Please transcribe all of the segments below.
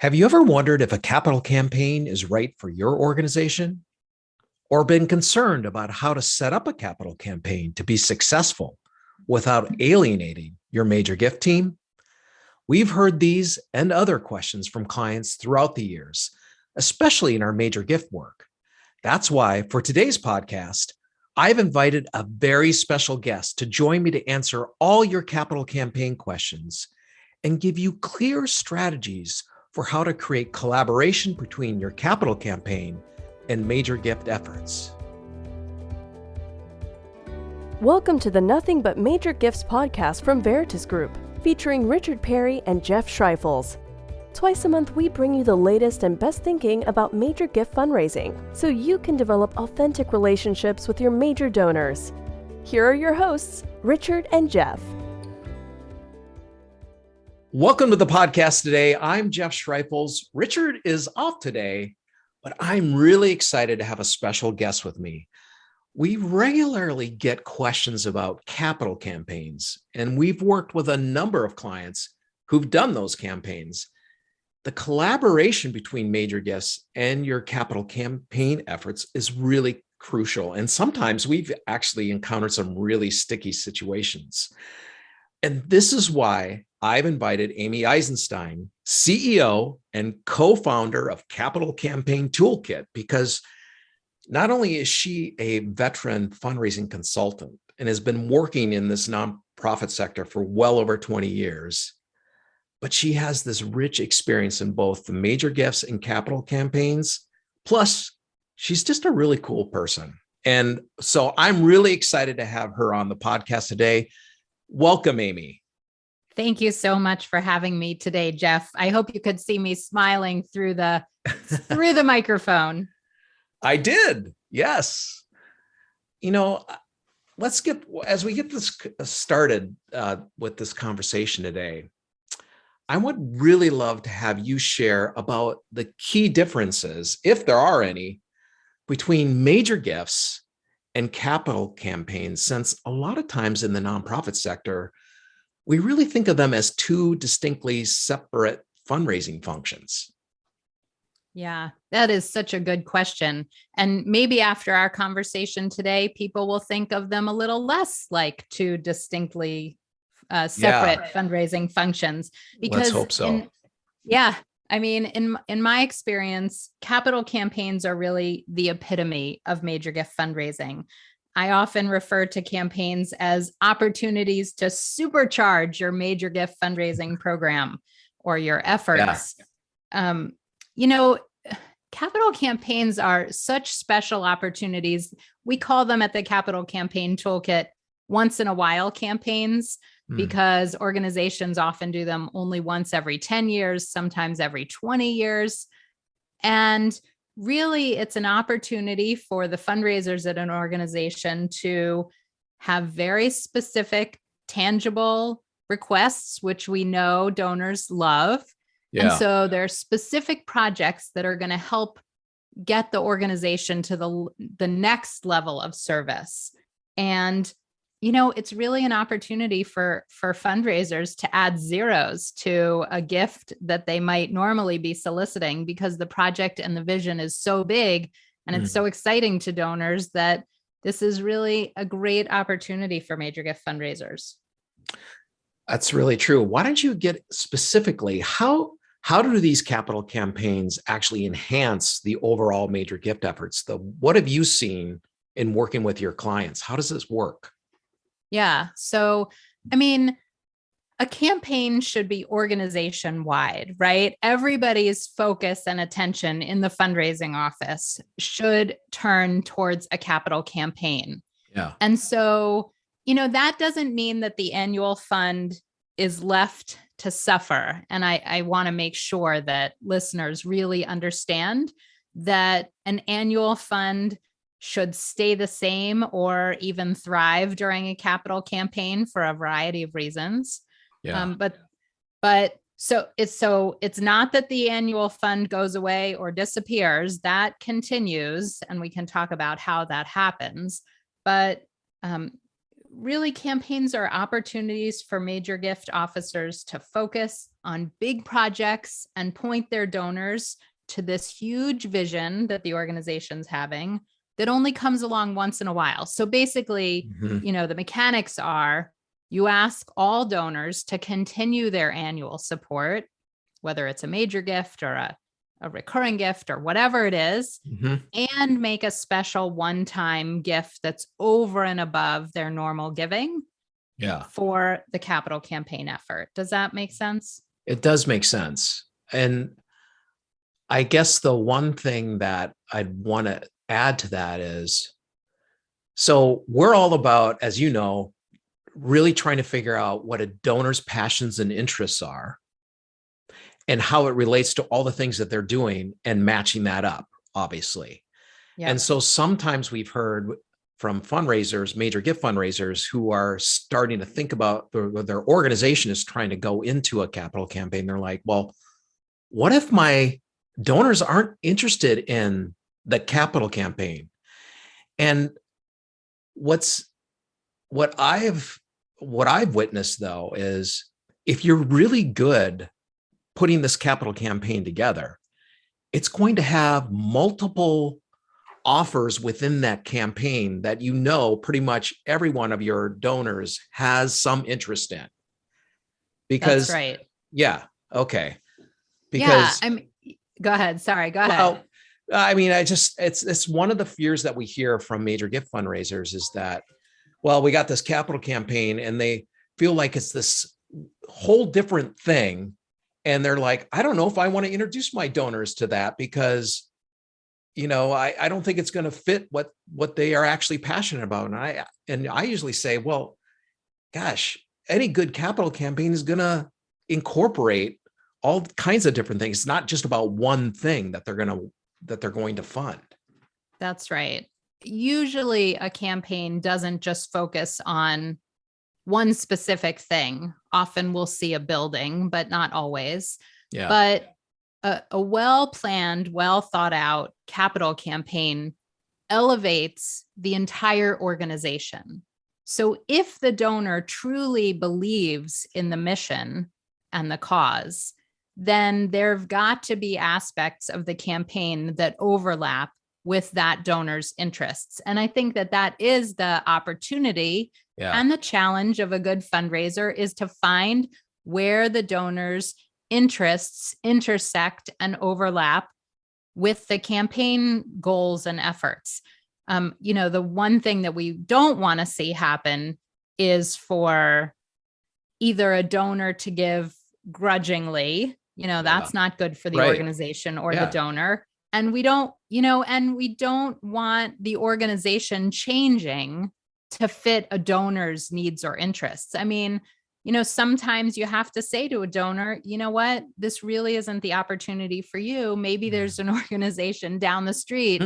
Have you ever wondered if a capital campaign is right for your organization? Or been concerned about how to set up a capital campaign to be successful without alienating your major gift team? We've heard these and other questions from clients throughout the years, especially in our major gift work. That's why for today's podcast, I've invited a very special guest to join me to answer all your capital campaign questions and give you clear strategies for how to create collaboration between your capital campaign and major gift efforts. Welcome to the Nothing But Major Gifts podcast from Veritas Group, featuring Richard Perry and Jeff Schreifels. Twice a month, we bring you the latest and best thinking about major gift fundraising, so you can develop authentic relationships with your major donors. Here are your hosts, Richard and Jeff. Welcome to the podcast today. I'm Jeff Schreifels. Richard is off today, but I'm really excited to have a special guest with me. We regularly get questions about capital campaigns, and we've worked with a number of clients who've done those campaigns. The collaboration between major gifts and your capital campaign efforts is really crucial. And sometimes we've actually encountered some really sticky situations. And this is why I've invited Amy Eisenstein, CEO and co-founder of Capital Campaign Toolkit, because not only is she a veteran fundraising consultant and has been working in this nonprofit sector for well over 20 years, but she has this rich experience in both the major gifts and capital campaigns. Plus, she's just a really cool person. And so I'm really excited to have her on the podcast today. Welcome, Amy. Thank you so much for having me today, Jeff. I hope you could see me smiling through the microphone. I did. Yes. As we get this started with this conversation today, I would really love to have you share about the key differences, if there are any, between major gifts and capital campaigns, since a lot of times in the nonprofit sector, we really think of them as two distinctly separate fundraising functions. Yeah, that is such a good question. And maybe after our conversation today, people will think of them a little less like two distinctly separate fundraising functions. Let's Because hope so. In my experience, capital campaigns are really the epitome of major gift fundraising. I often refer to campaigns as opportunities to supercharge your major gift fundraising program or your efforts. Capital campaigns are such special opportunities. We call them at the Capital Campaign Toolkit once in a while campaigns, because organizations often do them only once every 10 years, sometimes every 20 years. And really, it's an opportunity for the fundraisers at an organization to have very specific, tangible requests, which we know donors love. And so there are specific projects that are going to help get the organization to the next level of service. And, it's really an opportunity for fundraisers to add zeros to a gift that they might normally be soliciting, because the project and the vision is so big and it's so exciting to donors that this is really a great opportunity for major gift fundraisers. That's really true. Why don't you get specifically, how do these capital campaigns actually enhance the overall major gift efforts? What have you seen in working with your clients? How does this work? Yeah. So, a campaign should be organization-wide, right? Everybody's focus and attention in the fundraising office should turn towards a capital campaign. Yeah. And so, that doesn't mean that the annual fund is left to suffer. And I want to make sure that listeners really understand that an annual fund should stay the same or even thrive during a capital campaign for a variety of reasons. Yeah. So it's not that the annual fund goes away or disappears. That continues, and we can talk about how that happens. But really, campaigns are opportunities for major gift officers to focus on big projects and point their donors to this huge vision that the organization's having that only comes along once in a while. So basically, the mechanics are you ask all donors to continue their annual support, whether it's a major gift or a recurring gift or whatever it is, and make a special one-time gift that's over and above their normal giving for the capital campaign effort. Does that make sense? It does make sense. And I guess the one thing that I'd want to add to that is, so we're all about, as you know, really trying to figure out what a donor's passions and interests are and how it relates to all the things that they're doing and matching that up, obviously. Yeah. And so sometimes we've heard from fundraisers, major gift fundraisers, who are starting to think about their organization is trying to go into a capital campaign. They're like, well, what if my donors aren't interested in the capital campaign? And what I've witnessed, though, is if you're really good putting this capital campaign together, it's going to have multiple offers within that campaign that pretty much every one of your donors has some interest in. Because that's right. Yeah. Okay. Because go ahead. Sorry, go ahead. Well, it's one of the fears that we hear from major gift fundraisers is that, well, we got this capital campaign and they feel like it's this whole different thing. And they're like, I don't know if I want to introduce my donors to that because, I don't think it's going to fit what they are actually passionate about. And I usually say, well, gosh, any good capital campaign is going to incorporate all kinds of different things. It's not just about one thing that they're going to fund. That's right. Usually a campaign doesn't just focus on one specific thing. Often we'll see a building, but not always. Yeah. But a well-planned, well-thought-out capital campaign elevates the entire organization. So if the donor truly believes in the mission and the cause, then there've got to be aspects of the campaign that overlap with that donor's interests. And I think that is the opportunity and the challenge of a good fundraiser is to find where the donor's interests intersect and overlap with the campaign goals and efforts. The one thing that we don't want to see happen is for either a donor to give grudgingly, that's not good for the organization or the donor. And we don't want the organization changing to fit a donor's needs or interests. Sometimes you have to say to a donor, you know what, this really isn't the opportunity for you. Maybe there's an organization down the street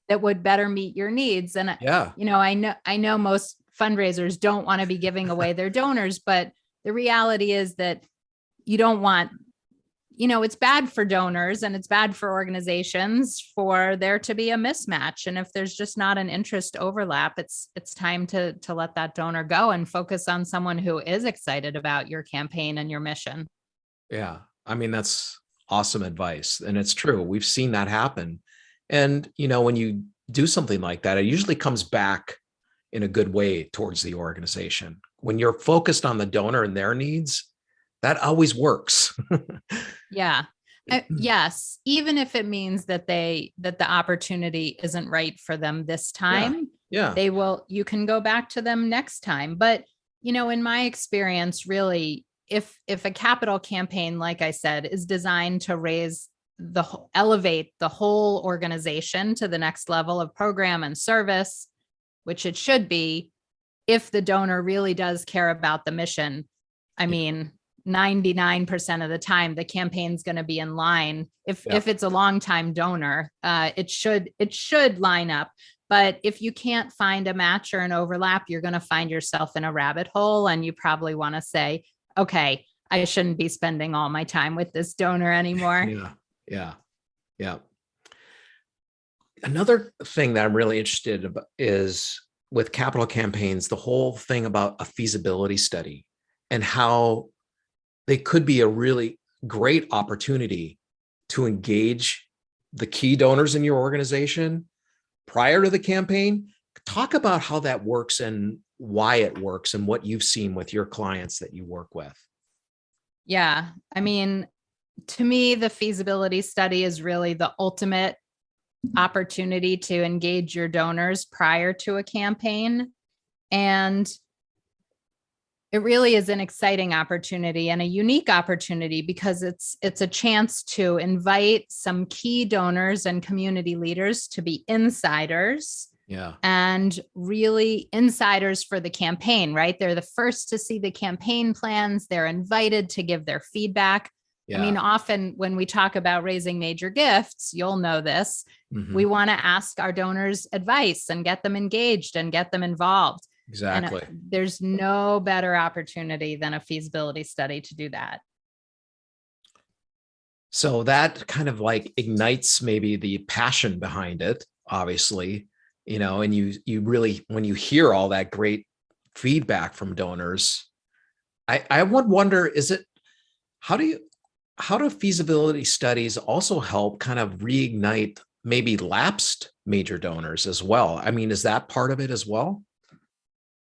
that would better meet your needs. And, I know most fundraisers don't want to be giving away their donors, but the reality is that you don't want, it's bad for donors and it's bad for organizations for there to be a mismatch. And if there's just not an interest overlap, it's time to let that donor go and focus on someone who is excited about your campaign and your mission. Yeah. That's awesome advice. And it's true. We've seen that happen. And, when you do something like that, it usually comes back in a good way towards the organization. When you're focused on the donor and their needs, that always works. Yeah. Yes. Even if it means that the opportunity isn't right for them this time, you can go back to them next time. But, in my experience, really, if a capital campaign, like I said, is designed to elevate the whole organization to the next level of program and service, which it should be, if the donor really does care about the mission, 99% of the time, the campaign's going to be in line. If it's a long-time donor, it should line up. But if you can't find a match or an overlap, you're going to find yourself in a rabbit hole, and you probably want to say, okay, I shouldn't be spending all my time with this donor anymore. Yeah. Another thing that I'm really interested in is with capital campaigns, the whole thing about a feasibility study and how they could be a really great opportunity to engage the key donors in your organization prior to the campaign. Talk about how that works and why it works and what you've seen with your clients that you work with. Yeah. I mean, to me, the feasibility study is really the ultimate opportunity to engage your donors prior to a campaign. And it really is an exciting opportunity and a unique opportunity because it's a chance to invite some key donors and community leaders to be insiders. Yeah. And really insiders for the campaign, right? They're the first to see the campaign plans. They're invited to give their feedback. Yeah. I mean, often when we talk about raising major gifts, you'll know this, we want to ask our donors advice and get them engaged and get them involved. Exactly. And there's no better opportunity than a feasibility study to do that. So that kind of like ignites maybe the passion behind it, obviously, you know, and you really, when you hear all that great feedback from donors, I would wonder, how do feasibility studies also help kind of reignite maybe lapsed major donors as well? I mean, is that part of it as well?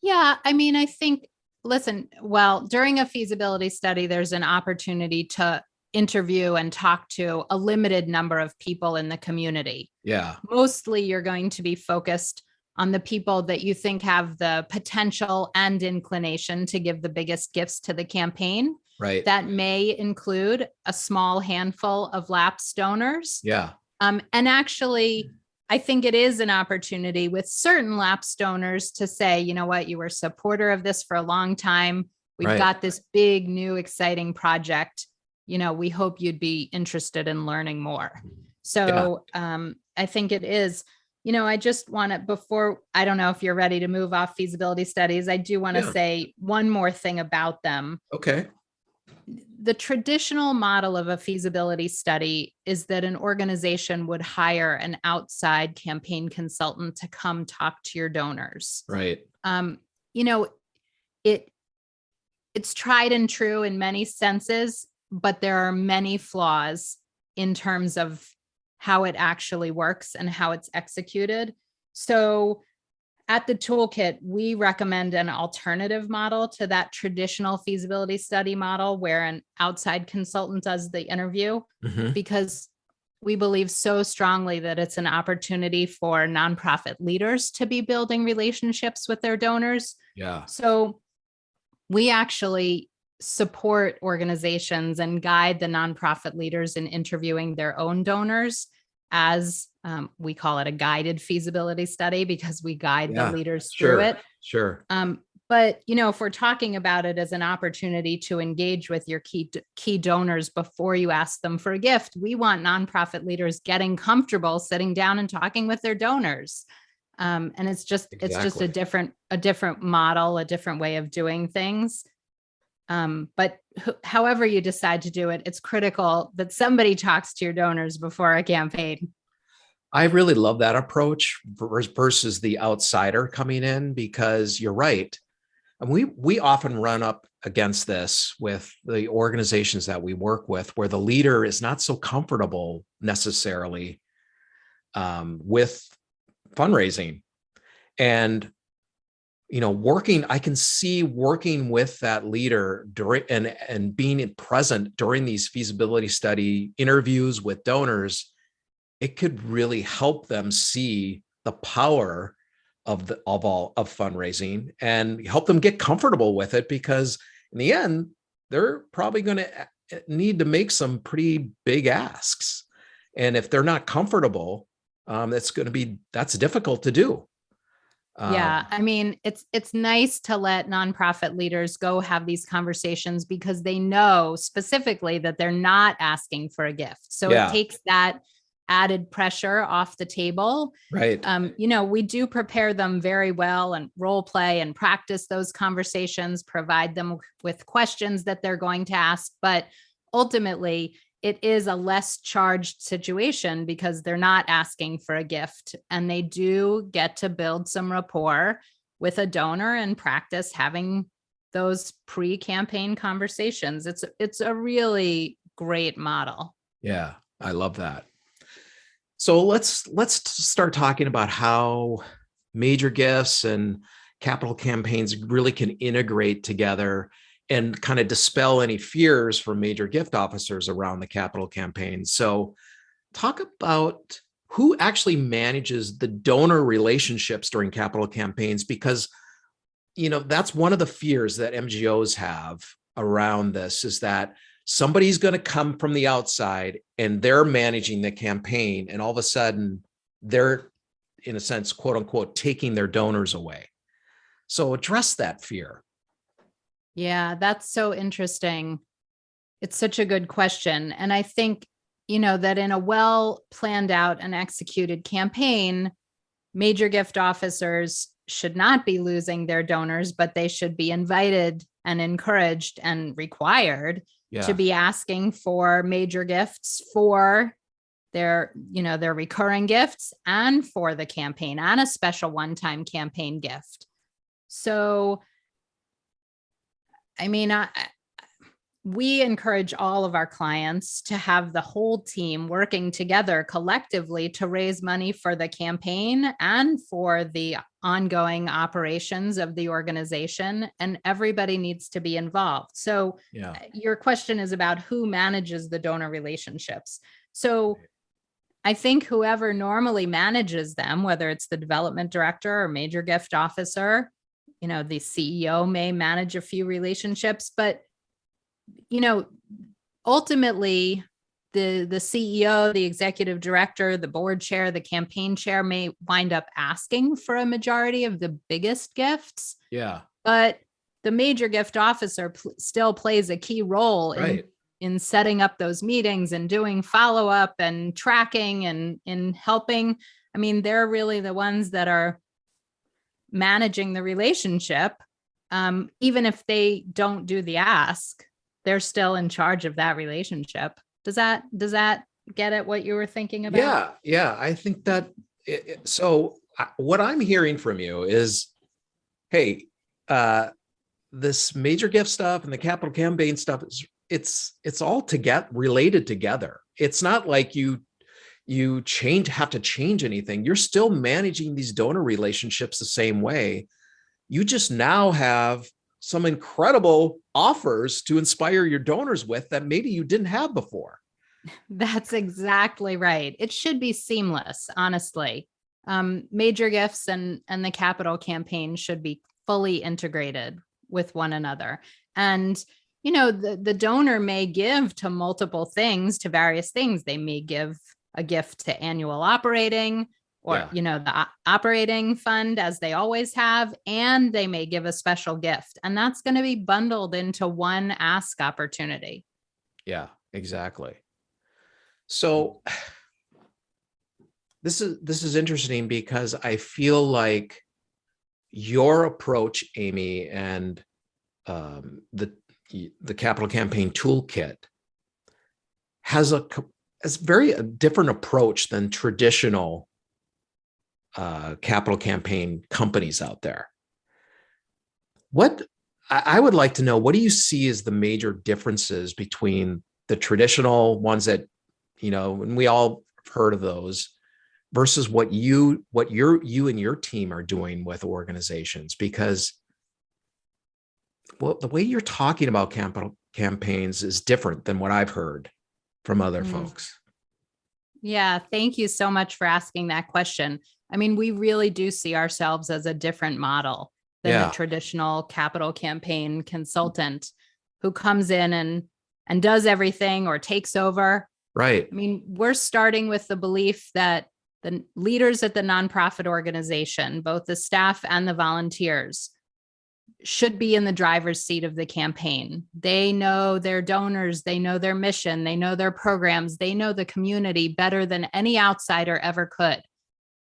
Yeah, I mean, I think, listen, well, during a feasibility study, there's an opportunity to interview and talk to a limited number of people in the community. Yeah. Mostly you're going to be focused on the people that you think have the potential and inclination to give the biggest gifts to the campaign. Right. That may include a small handful of lapsed donors. Yeah. And actually, I think it is an opportunity with certain lapsed donors to say, you know what, you were a supporter of this for a long time. We've got this big, new, exciting project. You know, we hope you'd be interested in learning more. So I think it is, you know, I just want to, before, I don't know if you're ready to move off feasibility studies, I do want to say one more thing about them. Okay. The traditional model of a feasibility study is that an organization would hire an outside campaign consultant to come talk to your donors. Right. You know, it's tried and true in many senses, but there are many flaws in terms of how it actually works and how it's executed. So at the Toolkit, we recommend an alternative model to that traditional feasibility study model where an outside consultant does the interview, because we believe so strongly that it's an opportunity for nonprofit leaders to be building relationships with their donors. Yeah. So we actually support organizations and guide the nonprofit leaders in interviewing their own donors, as we call it a guided feasibility study, because we guide the leaders through it. Sure. But, you know, if we're talking about it as an opportunity to engage with your key donors before you ask them for a gift, we want nonprofit leaders getting comfortable sitting down and talking with their donors. And it's just a different model, a different way of doing things. But however you decide to do it, it's critical that somebody talks to your donors before a campaign. I really love that approach versus the outsider coming in, because you're right. And we often run up against this with the organizations that we work with, where the leader is not so comfortable necessarily with fundraising. And you know, I can see working with that leader during and being present during these feasibility study interviews with donors, it could really help them see the power of fundraising and help them get comfortable with it, because in the end, they're probably going to need to make some pretty big asks. And if they're not comfortable, that's difficult to do. Yeah, I mean, it's nice to let nonprofit leaders go have these conversations because they know specifically that they're not asking for a gift. So it takes that added pressure off the table. Right. You know, we do prepare them very well and role play and practice those conversations, provide them with questions that they're going to ask. But ultimately, it is a less charged situation because they're not asking for a gift, and they do get to build some rapport with a donor and practice having those pre-campaign conversations. It's a really great model. Yeah, I love that. So let's start talking about how major gifts and capital campaigns really can integrate together and kind of dispel any fears for major gift officers around the capital campaign. So talk about who actually manages the donor relationships during capital campaigns, because that's one of the fears that MGOs have around this, is that somebody's going to come from the outside and they're managing the campaign, and all of a sudden they're, in a sense, quote unquote, taking their donors away. So address that fear. Yeah, that's so interesting. It's such a good question. And I think, that in a well planned out and executed campaign, major gift officers should not be losing their donors, but they should be invited and encouraged and required to be asking for major gifts for their recurring gifts and for the campaign, and a special one-time campaign gift. So, we encourage all of our clients to have the whole team working together collectively to raise money for the campaign and for the ongoing operations of the organization, and everybody needs to be involved. So your question is about who manages the donor relationships. So I think whoever normally manages them, whether it's the development director or major gift officer, the CEO may manage a few relationships, but ultimately the CEO, the executive director, the board chair, the campaign chair may wind up asking for a majority of the biggest gifts. Yeah. But the major gift officer still plays a key role in setting up those meetings and doing follow-up and tracking and in helping. They're really the ones that are managing the relationship. Even if they don't do the ask, they're still in charge of that relationship. Does that get at what you were thinking about? Yeah. I think that. So what I'm hearing from you is, hey, this major gift stuff and the capital campaign stuff it's all related together. It's not like you have to change anything. You're still managing these donor relationships the same way. You just now have some incredible offers to inspire your donors with that maybe you didn't have before. That's exactly right. It should be seamless, honestly. Major gifts and the capital campaign should be fully integrated with one another. And, the donor may give to multiple things, to various things. They may give a gift to annual operating, or, the operating fund, as they always have, and they may give a special gift. And that's going to be bundled into one ask opportunity. Yeah, exactly. So this is interesting, because I feel like your approach, Amy, and the capital campaign toolkit has a very different approach than traditional capital campaign companies out there. What I would like to know, what do you see as the major differences between the traditional ones that, and we all have heard of those, versus what you and your team are doing with organizations? Because the way you're talking about capital campaigns is different than what I've heard from other folks. Yeah, thank you so much for asking that question. We really do see ourselves as a different model than the traditional capital campaign consultant who comes in and does everything or takes over. Right. We're starting with the belief that the leaders at the nonprofit organization, both the staff and the volunteers, should be in the driver's seat of the campaign. They know their donors, they know their mission, they know their programs, they know the community better than any outsider ever could.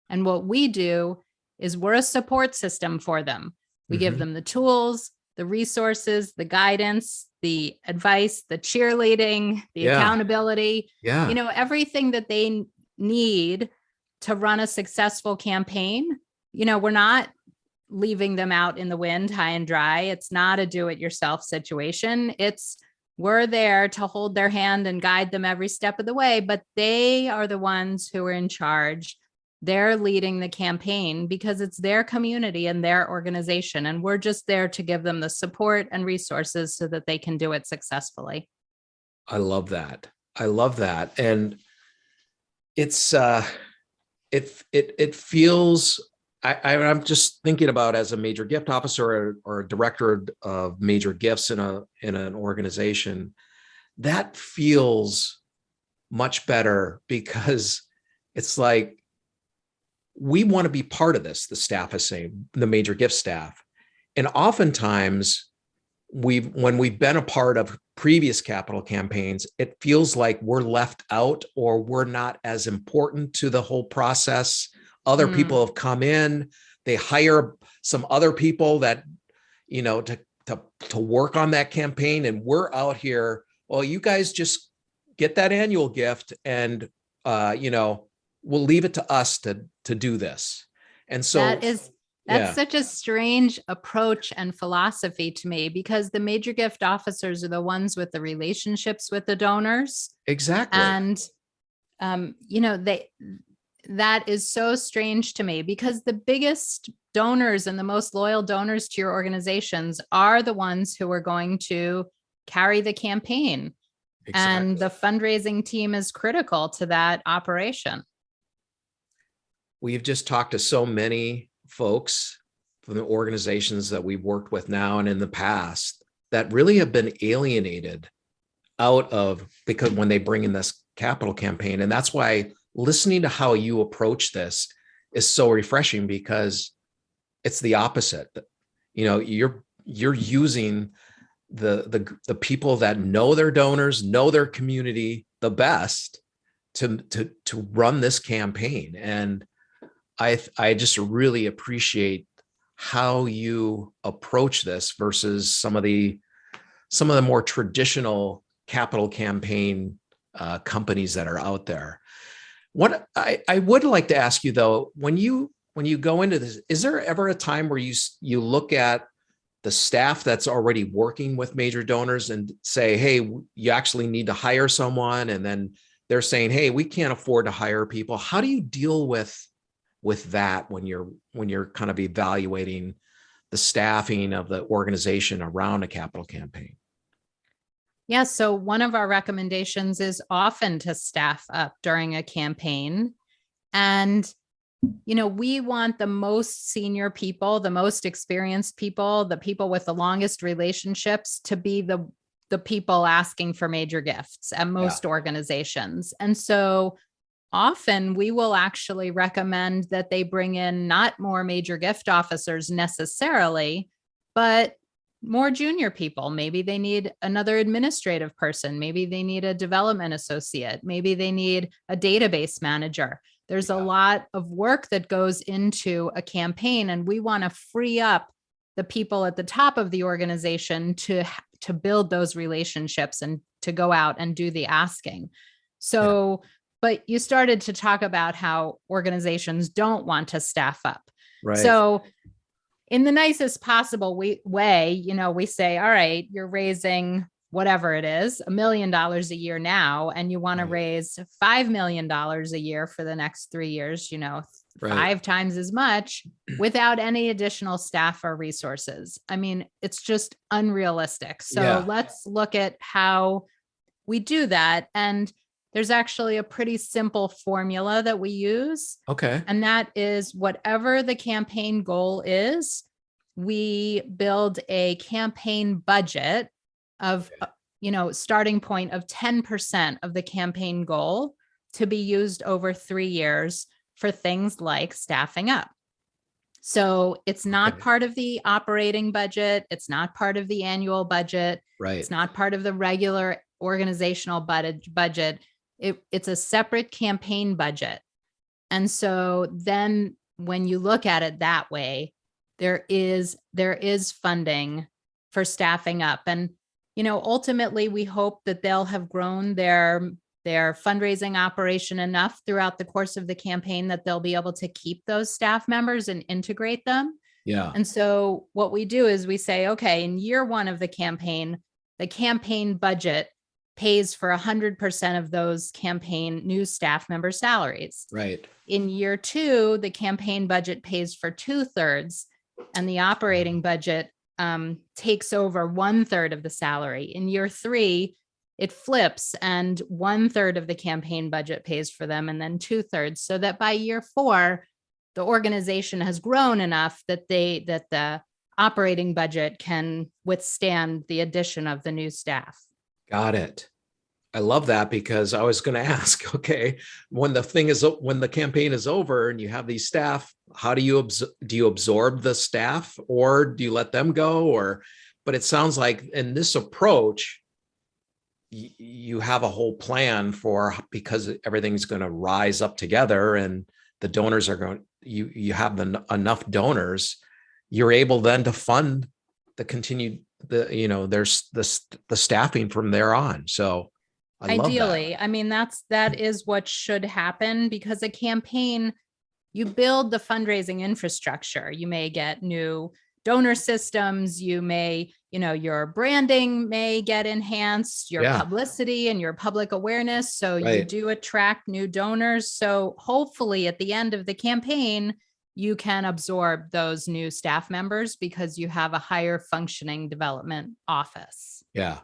And what we do is we're a support system for them. We give them the tools, the resources, the guidance, the advice, the cheerleading, the accountability, everything that they need to run a successful campaign. We're not leaving them out in the wind high and dry. It's not a do-it-yourself situation. We're there to hold their hand and guide them every step of the way, but they are the ones who are in charge. They're leading the campaign because it's their community and their organization. And we're just there to give them the support and resources so that they can do it successfully. I love that. I love that. And it's, it feels, I'm just thinking about, as a major gift officer or a director of major gifts in an organization, that feels much better, because it's like, we want to be part of this, the staff is saying, the major gift staff. And oftentimes when we've been a part of previous capital campaigns, it feels like we're left out, or we're not as important to the whole process. Other people have come in, they hire some other people that, to work on that campaign. And we're out here, well, you guys just get that annual gift, and, we'll leave it to us to do this. And so that's such a strange approach and philosophy to me, because the major gift officers are the ones with the relationships with the donors. Exactly. And, that is so strange to me, because the biggest donors and the most loyal donors to your organizations are the ones who are going to carry the campaign. Exactly. And the fundraising team is critical to that operation. We've just talked to so many folks from the organizations that we've worked with now and in the past that really have been alienated out of, because when they bring in this capital campaign. And that's why listening to how you approach this is so refreshing, because it's the opposite. You're using the people that know their donors, know their community the best to run this campaign. And I just really appreciate how you approach this versus some of the more traditional capital campaign companies that are out there. What I would like to ask you, though, when you go into this, is there ever a time where you look at the staff that's already working with major donors and say, hey, you actually need to hire someone, and then they're saying, hey, we can't afford to hire people? How do you deal with that when you're kind of evaluating the staffing of the organization around a capital campaign? Yeah, so one of our recommendations is often to staff up during a campaign. And, we want the most senior people, the most experienced people, the people with the longest relationships to be the people asking for major gifts at most organizations. And so often we will actually recommend that they bring in not more major gift officers necessarily, but more junior people. Maybe they need another administrative person. Maybe they need a development associate. Maybe they need a database manager. There's a lot of work that goes into a campaign, and we want to free up the people at the top of the organization to build those relationships and to go out and do the asking. So, but you started to talk about how organizations don't want to staff up. Right. So in the nicest possible way, we say, all right, you're raising whatever it is, $1 million a year now, and you want to raise $5 million a year for the next 3 years, 5 times as much without any additional staff or resources. I mean, it's just unrealistic. So let's look at how we do that. And there's actually a pretty simple formula that we use. Okay. And that is, whatever the campaign goal is, we build a campaign budget of, starting point of 10% of the campaign goal to be used over 3 years for things like staffing up. So it's not part of the operating budget. It's not part of the annual budget. Right. It's not part of the regular organizational budget. It's a separate campaign budget. And so then when you look at it that way, there is funding for staffing up. And, ultimately we hope that they'll have grown their fundraising operation enough throughout the course of the campaign that they'll be able to keep those staff members and integrate them. Yeah. And so what we do is we say, okay, in year one of the campaign budget pays for 100% of those campaign new staff member salaries. Right. In year two, the campaign budget pays for 2/3, and the operating budget takes over 1/3 of the salary. In year three, it flips, and 1/3 of the campaign budget pays for them, and then 2/3, so that by year four, the organization has grown enough that the operating budget can withstand the addition of the new staff. Got it. I love that, because I was going to ask, okay, when the campaign is over and you have these staff, how do you absorb the staff, or do you let them go? But it sounds like in this approach, you have a whole plan because everything's going to rise up together, and the donors are going, you have enough donors, you're able then to fund there's the staffing from there on. So I love Ideally, that. I mean, that is what should happen, because a campaign, you build the fundraising infrastructure. You may get new donor systems. You may, your branding may get enhanced, your publicity and your public awareness. So you do attract new donors. So hopefully at the end of the campaign, you can absorb those new staff members because you have a higher functioning development office. Yeah.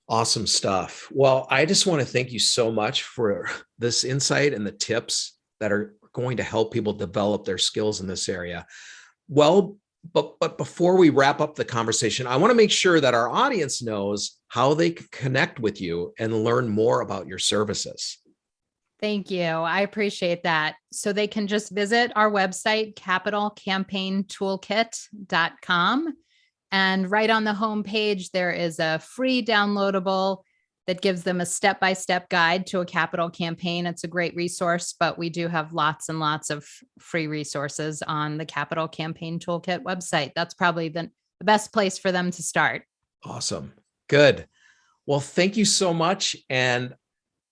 Awesome stuff. Well, I just want to thank you so much for this insight and the tips that are going to help people develop their skills in this area. Well, but before we wrap up the conversation, I want to make sure that our audience knows how they can connect with you and learn more about your services. Thank you. I appreciate that. So they can just visit our website, capitalcampaigntoolkit.com. And right on the homepage, there is a free downloadable that gives them a step-by-step guide to a capital campaign. It's a great resource, but we do have lots and lots of free resources on the Capital Campaign Toolkit website. That's probably the best place for them to start. Awesome. Good. Well, thank you so much. And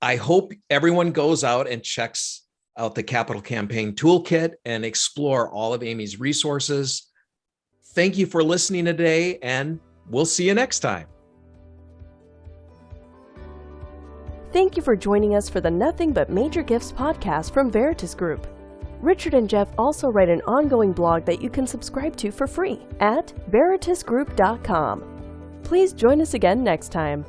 I hope everyone goes out and checks out the Capital Campaign Toolkit and explore all of Amy's resources. Thank you for listening today, and we'll see you next time. Thank you for joining us for the Nothing But Major Gifts podcast from Veritas Group. Richard and Jeff also write an ongoing blog that you can subscribe to for free at veritasgroup.com. Please join us again next time.